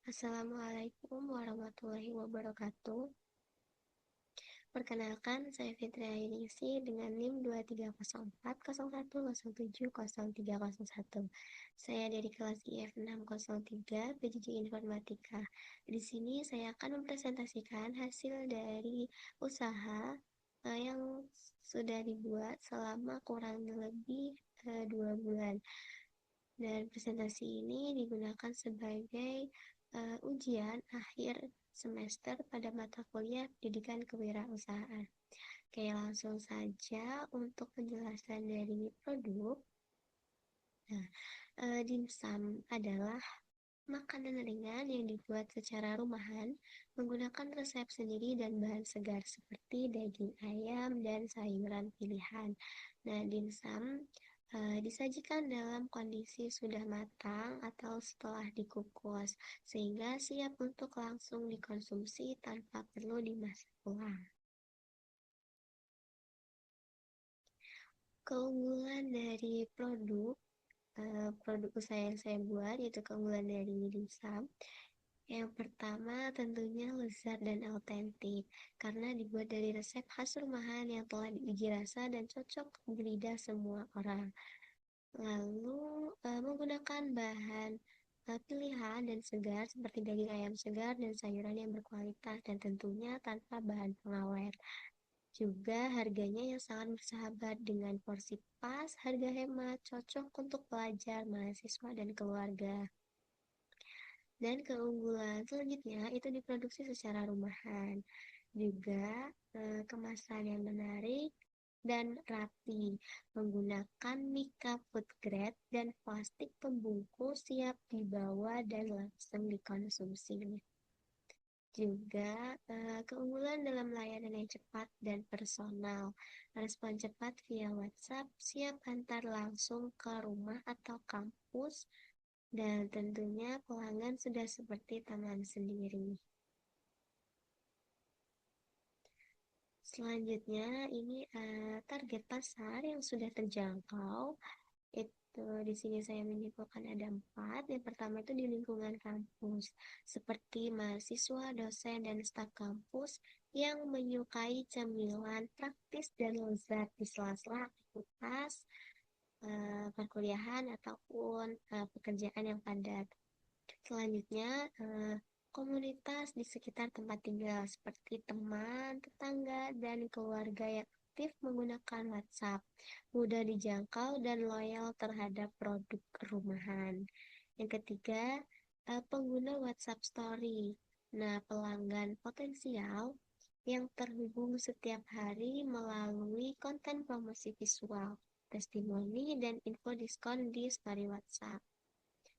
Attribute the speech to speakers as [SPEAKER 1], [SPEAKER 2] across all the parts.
[SPEAKER 1] Assalamualaikum warahmatullahi wabarakatuh. Perkenalkan, saya Fitri Ainingsi dengan NIM 230401070301. Saya dari kelas IF 603 PJJ Informatika. Di sini saya akan mempresentasikan hasil dari usaha yang sudah dibuat selama kurang lebih 2 bulan. Dan presentasi ini digunakan sebagai ujian akhir semester pada mata kuliah pendidikan kewirausahaan. Oke, langsung saja untuk penjelasan dari produk. Nah, dimsum adalah makanan ringan yang dibuat secara rumahan menggunakan resep sendiri dan bahan segar seperti daging ayam dan sayuran pilihan. Nah, dimsum disajikan dalam kondisi sudah matang atau setelah dikukus, sehingga siap untuk langsung dikonsumsi tanpa perlu dimasak ulang. Keunggulan dari produk usaha yang saya buat, yaitu keunggulan dari dimsum. Yang pertama tentunya lezat dan autentik, karena dibuat dari resep khas rumahan yang telah diuji rasa dan cocok di lidah semua orang. Lalu menggunakan bahan pilihan dan segar seperti daging ayam segar dan sayuran yang berkualitas dan tentunya tanpa bahan pengawet. Juga harganya yang sangat bersahabat dengan porsi pas, harga hemat, cocok untuk pelajar, mahasiswa, dan keluarga. Dan keunggulan selanjutnya itu diproduksi secara rumahan. Juga kemasan yang menarik dan rapi, menggunakan mica food grade dan plastik pembungkus siap dibawa dan langsung dikonsumsi. Juga keunggulan dalam layanan yang cepat dan personal, respon cepat via WhatsApp, siap antar langsung ke rumah atau kampus, dan tentunya pelanggan sudah seperti teman sendiri. Selanjutnya ini target pasar yang sudah terjangkau. Itu di sini saya menyimpulkan ada 4. Yang pertama itu di lingkungan kampus, seperti mahasiswa, dosen, dan staf kampus yang menyukai cemilan praktis dan lezat di sela-sela aktivitas perkuliahan ataupun pekerjaan yang padat. Selanjutnya, komunitas di sekitar tempat tinggal seperti teman, tetangga, dan keluarga yang aktif menggunakan WhatsApp, mudah dijangkau dan loyal terhadap produk rumahan. Yang ketiga, pengguna WhatsApp Story. Nah, pelanggan potensial yang terhubung setiap hari melalui konten promosi visual, testimoni, dan info diskon di story WhatsApp.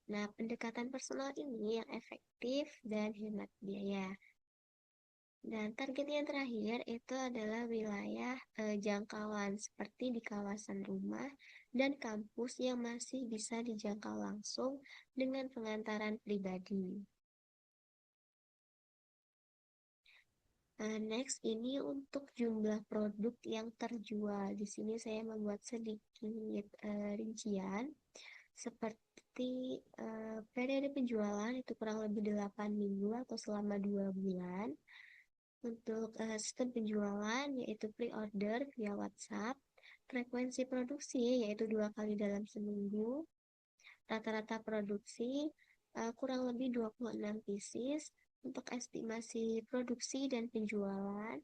[SPEAKER 1] Nah, pendekatan personal ini yang efektif dan hemat biaya. Dan target yang terakhir itu adalah wilayah jangkauan seperti di kawasan rumah dan kampus yang masih bisa dijangkau langsung dengan pengantaran pribadi. Next, ini untuk jumlah produk yang terjual. Di sini saya membuat sedikit rincian. Seperti periode penjualan itu kurang lebih 8 minggu atau selama 2 bulan. Untuk sistem penjualan yaitu pre-order via WhatsApp, frekuensi produksi yaitu 2 kali dalam seminggu, rata-rata produksi kurang lebih 26 pieces. Untuk estimasi produksi dan penjualan,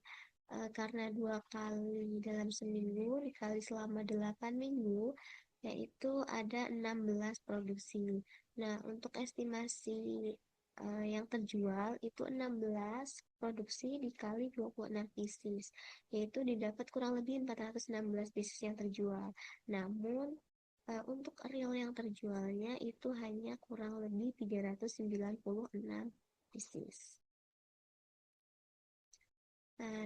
[SPEAKER 1] karena 2 kali dalam seminggu dikali selama 8 minggu, yaitu ada 16 produksi. Nah, untuk estimasi yang terjual itu 16 produksi dikali 26 pieces, yaitu didapat kurang lebih 416 pieces yang terjual. Namun, untuk real yang terjualnya itu hanya kurang lebih 396 pieces.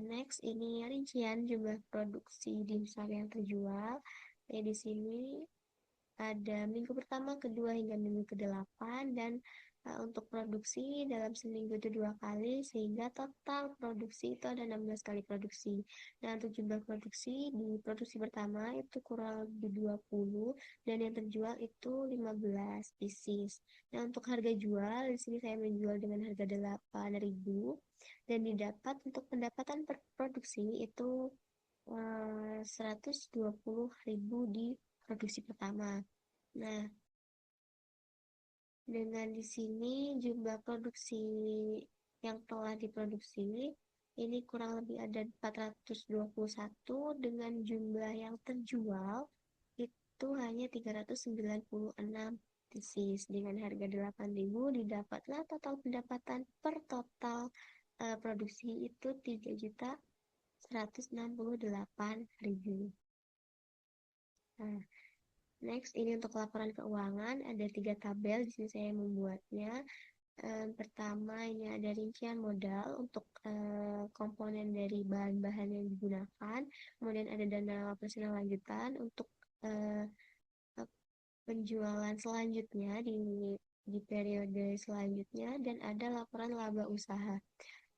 [SPEAKER 1] Next, ini rincian jumlah produksi dimsum yang terjual. Di sini ada minggu pertama, kedua, hingga minggu ke-8, dan Untuk produksi dalam seminggu itu 2 kali, sehingga total produksi itu ada 16 kali produksi. Nah, untuk jumlah produksi di produksi pertama itu kurang lebih 20 dan yang terjual itu 15 pieces. Nah, untuk harga jual di sini saya menjual dengan harga 8.000 dan didapat untuk pendapatan per produksi itu 120.000 di produksi pertama. Nah, dengan di sini jumlah produksi yang telah diproduksi ini kurang lebih ada 421 dengan jumlah yang terjual itu hanya 396 pieces. Dengan harga 8.000 didapatlah total pendapatan per total produksi itu 3.168.000. Nah, next ini untuk laporan keuangan ada 3 tabel di sini saya membuatnya. Pertama ini ada rincian modal untuk komponen dari bahan-bahan yang digunakan, kemudian ada dana operasional lanjutan untuk eh, penjualan selanjutnya di periode selanjutnya, dan ada laporan laba usaha.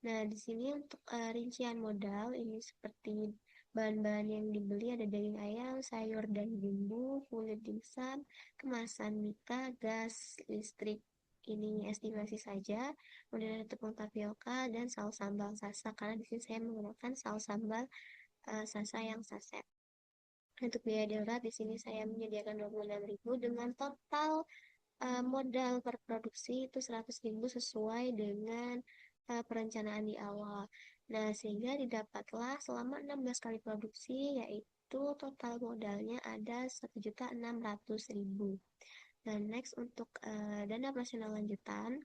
[SPEAKER 1] Nah, di sini untuk rincian modal ini seperti bahan-bahan yang dibeli ada daging ayam, sayur dan bumbu, kulit dimsum, kemasan mika, gas, listrik. Ini estimasi saja. Kemudian ada tepung tapioka dan saus sambal sasa, karena di sini saya menggunakan saus sambal sasa yang saset. Untuk biaya darurat di sini saya menyediakan 26.000 dengan total modal per produksi itu 100.000 sesuai dengan perencanaan di awal. Nah, sehingga didapatlah selama 16 kali produksi, yaitu total modalnya ada 1.600.000. Dan next untuk dana operasional lanjutan,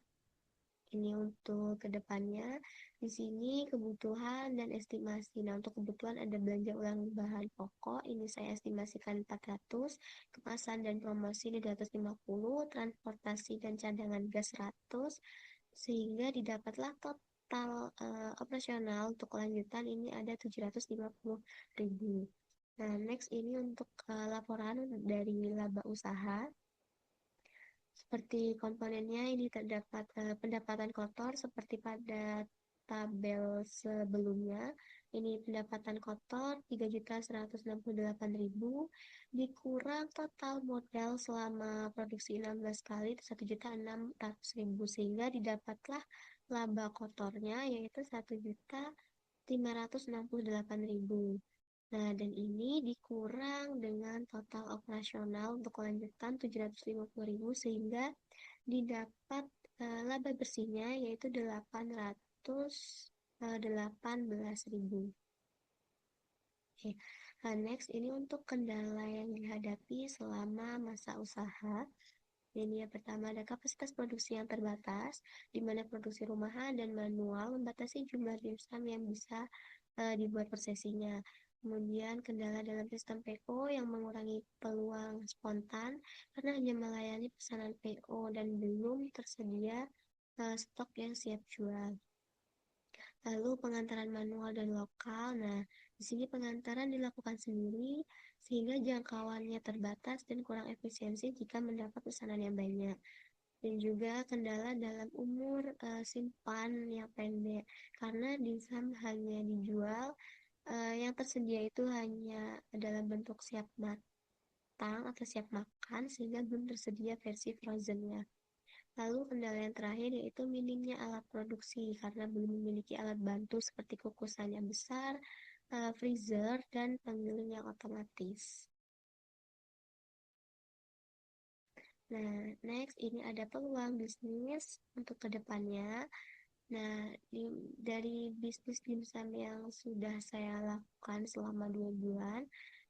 [SPEAKER 1] ini untuk kedepannya. Di sini kebutuhan dan estimasi. Nah, untuk kebutuhan ada belanja ulang bahan pokok, ini saya estimasikan 400, kemasan dan promosi ini 250, transportasi dan cadangan gas 100, sehingga didapatlah total operasional untuk kelanjutan ini ada 750.000. Nah, next ini untuk laporan dari laba usaha. Seperti komponennya ini terdapat pendapatan kotor seperti pada tabel sebelumnya. Ini pendapatan kotor 3.168.000 dikurang total modal selama produksi 16 kali itu 1.600.000, sehingga didapatlah laba kotornya yaitu 1.568.000. Nah, dan ini dikurang dengan total operasional untuk kelanjutan 750.000, sehingga didapat laba bersihnya yaitu 818.000. Oke. Next ini untuk kendala yang dihadapi selama masa usaha. Ini yang pertama ada kapasitas produksi yang terbatas, di mana produksi rumahan dan manual membatasi jumlah dimsum yang bisa dibuat per sesinya. Kemudian kendala dalam sistem PO yang mengurangi peluang spontan karena hanya melayani pesanan PO dan belum tersedia stok yang siap jual. Lalu pengantaran manual dan lokal. Nah, di sini pengantaran dilakukan sendiri sehingga jangkauannya terbatas dan kurang efisiensi jika mendapat pesanan yang banyak. Dan juga kendala dalam umur simpan yang pendek karena dimsum hanya dijual yang tersedia itu hanya dalam bentuk siap matang atau siap makan, sehingga belum tersedia versi frozennya. Lalu kendala yang terakhir yaitu minimnya alat produksi karena belum memiliki alat bantu seperti kukusan yang besar, freezer, dan penggiling yang otomatis. Nah, next ini ada peluang bisnis untuk kedepannya. Nah, dari bisnis dimsum yang sudah saya lakukan selama 2 bulan,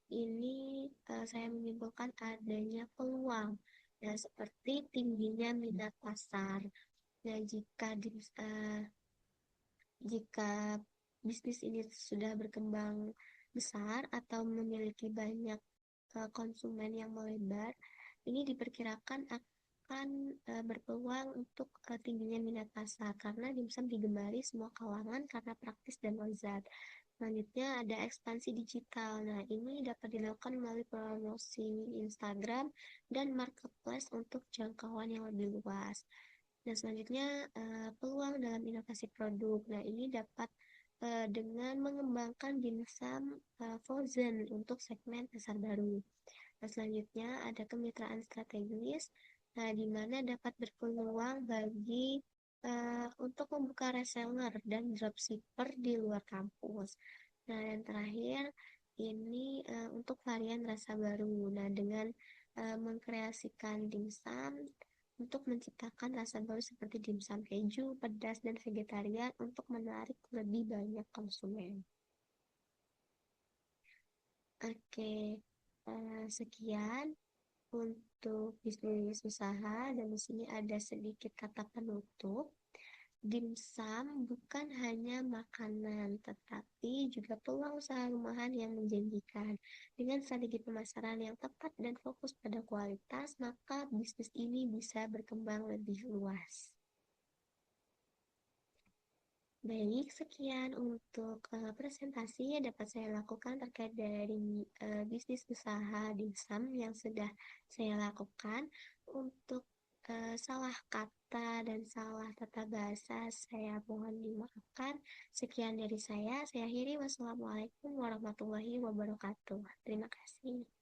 [SPEAKER 1] ini saya menyimpulkan adanya peluang. Nah, seperti tingginya minat pasar. Nah, jika bisnis ini sudah berkembang besar atau memiliki banyak konsumen yang melebar, ini diperkirakan akan berpeluang untuk tingginya minat pasar karena dimsum digemari semua kalangan karena praktis dan lezat. Selanjutnya ada ekspansi digital. Nah, ini dapat dilakukan melalui promosi Instagram dan marketplace untuk jangkauan yang lebih luas. Dan selanjutnya peluang dalam inovasi produk. Nah, ini dapat dengan mengembangkan dimsum frozen untuk segmen pasar baru. Nah, selanjutnya ada kemitraan strategis, nah, di mana dapat berpeluang bagi untuk membuka reseller dan dropshipper di luar kampus. Nah, yang terakhir ini untuk varian rasa baru. Nah, dengan mengkreasikan dimsum untuk menciptakan rasa baru seperti dimsum keju, pedas, dan vegetarian untuk menarik lebih banyak konsumen. Oke, sekian untuk bisnis usaha dan di sini ada sedikit kata penutup. Dimsum bukan hanya makanan, tetapi juga peluang usaha rumahan yang menjanjikan. Dengan strategi pemasaran yang tepat dan fokus pada kualitas, maka bisnis ini bisa berkembang lebih luas. Baik, sekian untuk presentasi yang dapat saya lakukan terkait dari bisnis usaha dimsum yang sudah saya lakukan. Untuk salah kata dan salah tata bahasa, saya mohon dimaafkan. Sekian dari saya akhiri. Wassalamualaikum warahmatullahi wabarakatuh. Terima kasih.